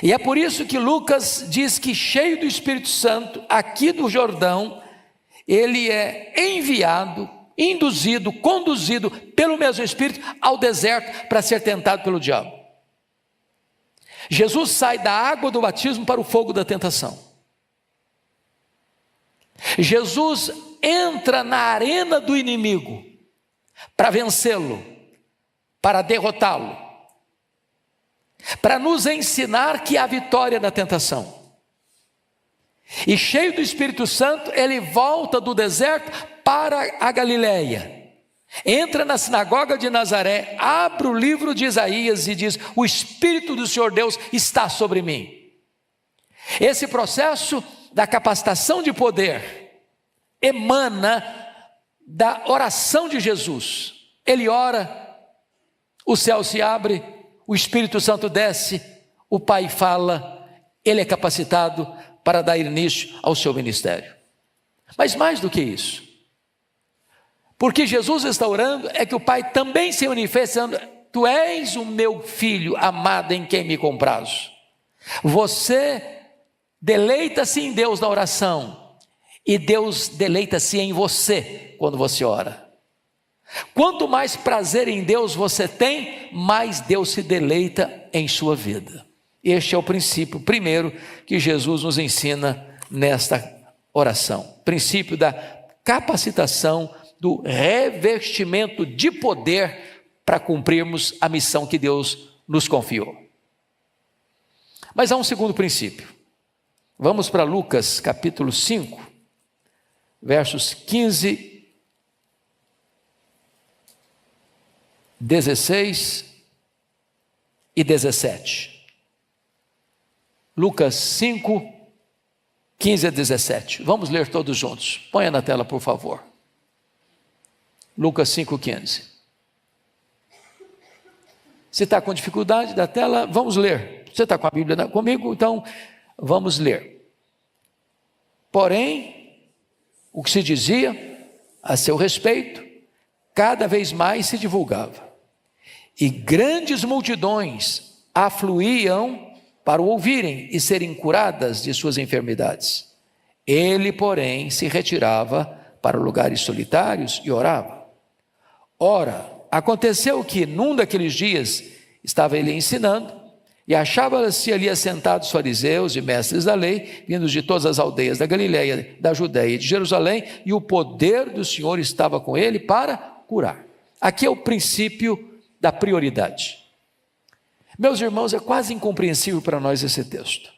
E é por isso que Lucas diz que, cheio do Espírito Santo, aqui do Jordão, ele é enviado, induzido, conduzido pelo mesmo Espírito ao deserto para ser tentado pelo diabo. Jesus sai da água do batismo para o fogo da tentação. Jesus entra na arena do inimigo para vencê-lo, para derrotá-lo, para nos ensinar que há vitória na tentação. E cheio do Espírito Santo, ele volta do deserto para a Galileia, entra na sinagoga de Nazaré, abre o livro de Isaías e diz: O Espírito do Senhor Deus está sobre mim. Esse processo da capacitação de poder emana da oração de Jesus. Ele ora, o céu se abre, o Espírito Santo desce, o Pai fala, ele é capacitado para dar início ao seu ministério. Mas mais do que isso, porque Jesus está orando, é que o Pai também se manifesta dizendo: Tu és o meu filho amado, em quem me comprazo. Você deleita-se em Deus na oração, e Deus deleita-se em você quando você ora. Quanto mais prazer em Deus você tem, mais Deus se deleita em sua vida. Este é o princípio primeiro que Jesus nos ensina nesta oração. Princípio da capacitação, do revestimento de poder para cumprirmos a missão que Deus nos confiou. Mas há um segundo princípio. Vamos para Lucas capítulo 5, versos 15 16 e 17. Lucas 5, 15 a 17. Vamos ler todos juntos. Ponha na tela, por favor. Lucas 5, 15. Se está com dificuldade da tela, vamos ler. Você está com a Bíblia comigo? Então, vamos ler. Porém, o que se dizia a seu respeito, cada vez mais se divulgava. E grandes multidões afluíam para o ouvirem e serem curadas de suas enfermidades. Ele, porém, se retirava para lugares solitários e orava. Ora, aconteceu que, num daqueles dias, estava ele ensinando, e achava-se ali assentados fariseus e mestres da lei, vindos de todas as aldeias da Galileia, da Judeia e de Jerusalém, e o poder do Senhor estava com ele para curar. Aqui é o princípio da prioridade. Meus irmãos, é quase incompreensível para nós esse texto,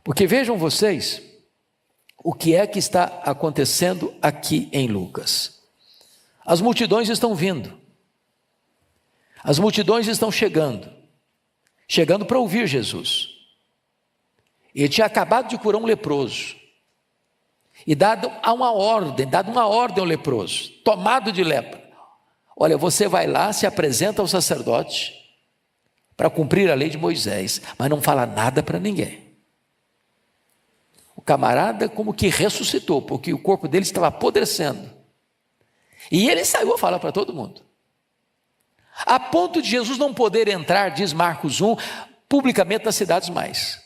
porque vejam vocês o que é que está acontecendo aqui em Lucas. As multidões estão vindo, as multidões estão chegando para ouvir Jesus. Ele tinha acabado de curar um leproso, e dado uma ordem ao leproso, tomado de lepra. Olha, você vai lá, se apresenta ao sacerdote, para cumprir a lei de Moisés, mas não fala nada para ninguém. O camarada como que ressuscitou, porque o corpo dele estava apodrecendo, e ele saiu a falar para todo mundo, a ponto de Jesus não poder entrar, diz Marcos 1, publicamente nas cidades mais.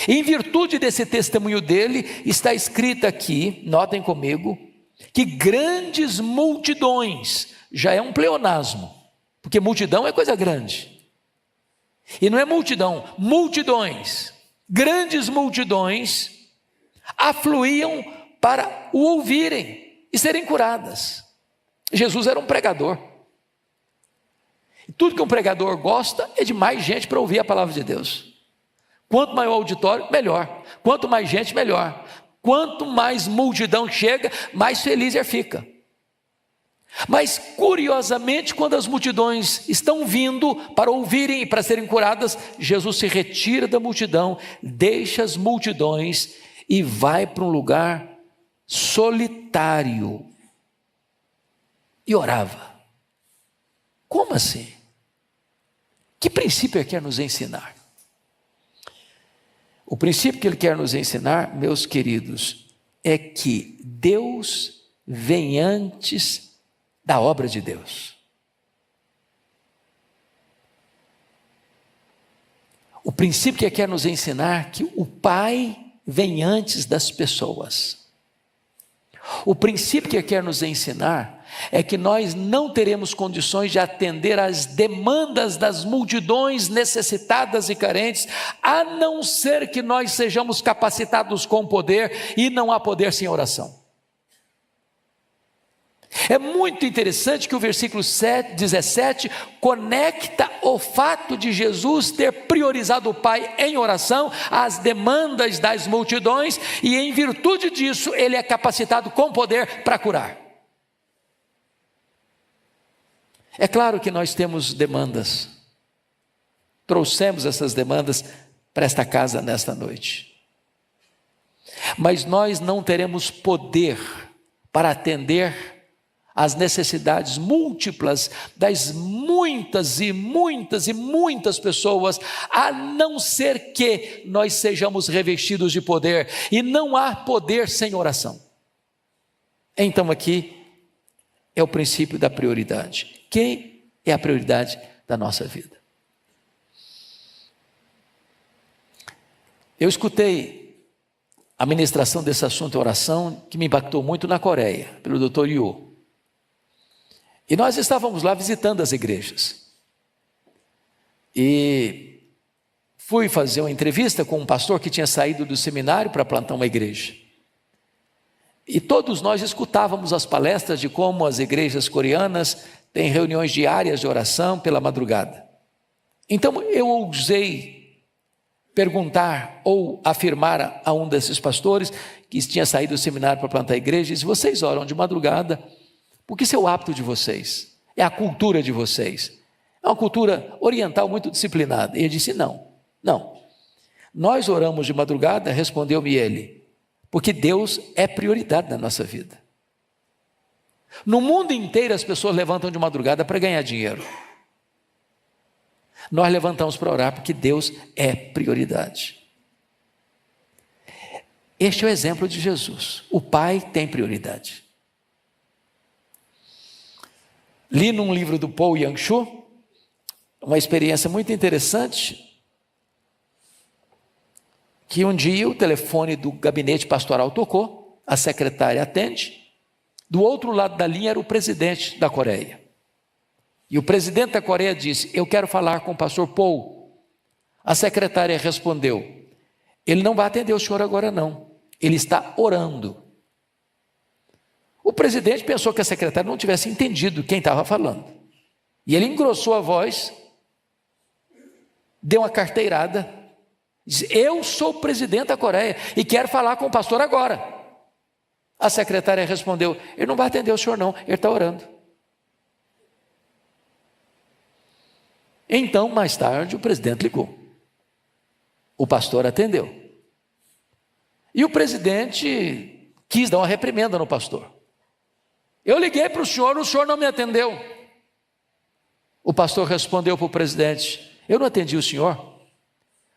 Em virtude desse testemunho dele, está escrito aqui, notem comigo, que grandes multidões, já é um pleonasmo, porque multidão é coisa grande, e não é multidão, multidões, grandes multidões, afluíam para o ouvirem e serem curadas. Jesus era um pregador, e tudo que um pregador gosta é de mais gente para ouvir a palavra de Deus. Quanto maior o auditório, melhor. Quanto mais gente, melhor. Quanto mais multidão chega, mais feliz ele fica. Mas curiosamente, quando as multidões estão vindo para ouvirem e para serem curadas, Jesus se retira da multidão, deixa as multidões e vai para um lugar solitário e orava. Como assim? Que princípio ele quer nos ensinar? O princípio que ele quer nos ensinar, meus queridos, é que Deus vem antes da obra de Deus. O princípio que ele quer nos ensinar é que o Pai vem antes das pessoas. O princípio que ele quer nos ensinar é que nós não teremos condições de atender às demandas das multidões necessitadas e carentes, a não ser que nós sejamos capacitados com poder, e não há poder sem oração. É muito interessante que o versículo 17 conecta o fato de Jesus ter priorizado o Pai em oração às demandas das multidões, e em virtude disso ele é capacitado com poder para curar. É claro que nós temos demandas, trouxemos essas demandas para esta casa nesta noite, mas nós não teremos poder para atender as necessidades múltiplas das muitas e muitas e muitas pessoas, a não ser que nós sejamos revestidos de poder, e não há poder sem oração. Então aqui é o princípio da prioridade. Quem é a prioridade da nossa vida? Eu escutei a ministração desse assunto, oração, que me impactou muito na Coreia, pelo Dr. Yu. E nós estávamos lá visitando as igrejas. E fui fazer uma entrevista com um pastor que tinha saído do seminário para plantar uma igreja. E todos nós escutávamos as palestras de como as igrejas coreanas têm reuniões diárias de oração pela madrugada. Então eu ousei perguntar ou afirmar a um desses pastores que tinha saído do seminário para plantar a igreja, e disse: vocês oram de madrugada? Porque isso é o hábito de vocês. É a cultura de vocês. É uma cultura oriental muito disciplinada. E ele disse: não. Nós oramos de madrugada, respondeu-me ele, porque Deus é prioridade na nossa vida. No mundo inteiro as pessoas levantam de madrugada para ganhar dinheiro. Nós levantamos para orar porque Deus é prioridade. Este é o exemplo de Jesus. O Pai tem prioridade. Li num livro do Paul Yang-Shu uma experiência muito interessante, que um dia o telefone do gabinete pastoral tocou, a secretária atende, do outro lado da linha era o presidente da Coreia. E o presidente da Coreia disse: eu quero falar com o pastor Paul. A secretária respondeu: ele não vai atender o senhor agora não, ele está orando. O presidente pensou que a secretária não tivesse entendido quem estava falando. E ele engrossou a voz, deu uma carteirada, disse: eu sou o presidente da Coreia e quero falar com o pastor agora. A secretária respondeu: ele não vai atender o senhor não, ele está orando. Então, mais tarde, o presidente ligou. O pastor atendeu. E o presidente quis dar uma reprimenda no pastor. Eu liguei para o senhor não me atendeu. O pastor respondeu para o presidente: eu não atendi o senhor,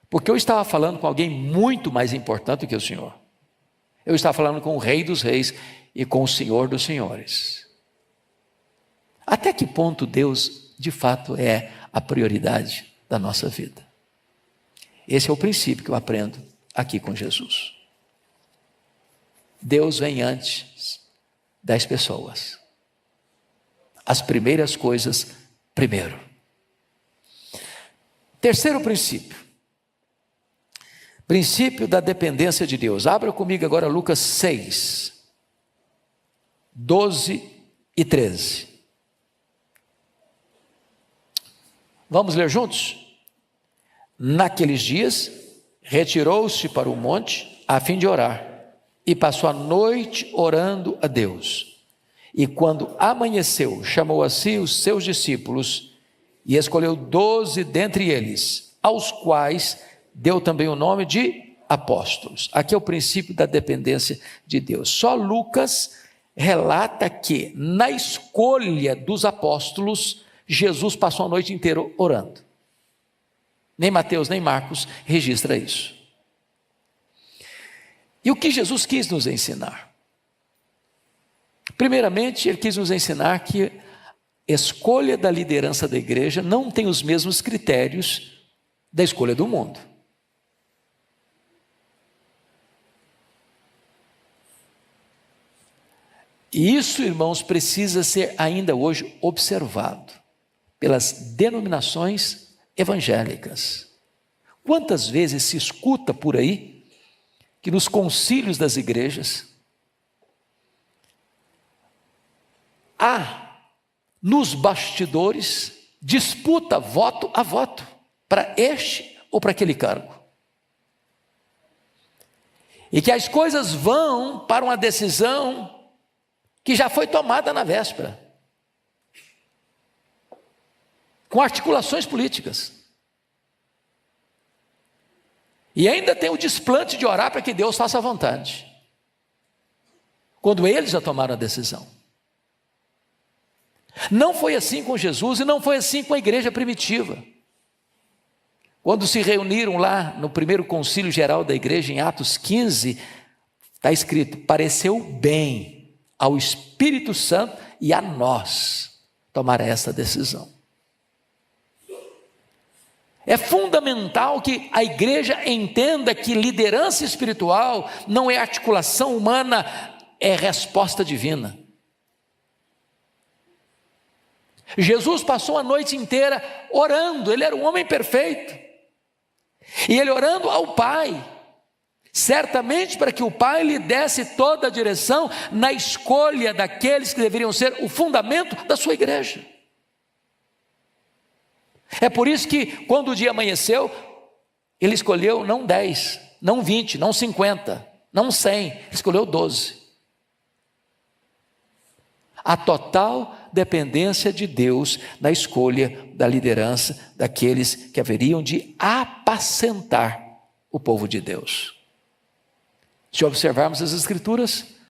porque eu estava falando com alguém muito mais importante do que o senhor. Eu estava falando com o Rei dos Reis e com o Senhor dos Senhores. Até que ponto Deus, de fato, é a prioridade da nossa vida? Esse é o princípio que eu aprendo aqui com Jesus. Deus vem antes das pessoas. As primeiras coisas primeiro. Terceiro princípio. Princípio da dependência de Deus. Abra comigo agora Lucas 6, 12 e 13. Vamos ler juntos? Naqueles dias, retirou-se para o monte a fim de orar, e passou a noite orando a Deus. E quando amanheceu, chamou a si os seus discípulos, e escolheu 12 dentre eles, aos quais deu também o nome de apóstolos. Aqui é o princípio da dependência de Deus. Só Lucas relata que na escolha dos apóstolos, Jesus passou a noite inteira orando. Nem Mateus, nem Marcos registra isso. E o que Jesus quis nos ensinar? Primeiramente, ele quis nos ensinar que a escolha da liderança da igreja não tem os mesmos critérios da escolha do mundo. E isso, irmãos, precisa ser ainda hoje observado pelas denominações evangélicas. Quantas vezes se escuta por aí que nos concílios das igrejas há nos bastidores disputa voto a voto para este ou para aquele cargo, e que as coisas vão para uma decisão que já foi tomada na véspera, com articulações políticas. E ainda tem o desplante de orar para que Deus faça a vontade, quando eles já tomaram a decisão. Não foi assim com Jesus e não foi assim com a igreja primitiva. Quando se reuniram lá no primeiro concílio geral da igreja, em Atos 15, está escrito: pareceu bem ao Espírito Santo e a nós tomar essa decisão. É fundamental que a igreja entenda que liderança espiritual não é articulação humana, é resposta divina. Jesus passou a noite inteira orando, ele era um homem perfeito, e ele orando ao Pai, certamente para que o Pai lhe desse toda a direção na escolha daqueles que deveriam ser o fundamento da sua igreja. É por isso que quando o dia amanheceu, ele escolheu não 10, não 20, não 50, não 100, ele escolheu 12. A total dependência de Deus na escolha da liderança daqueles que haveriam de apacentar o povo de Deus. Se observarmos as Escrituras,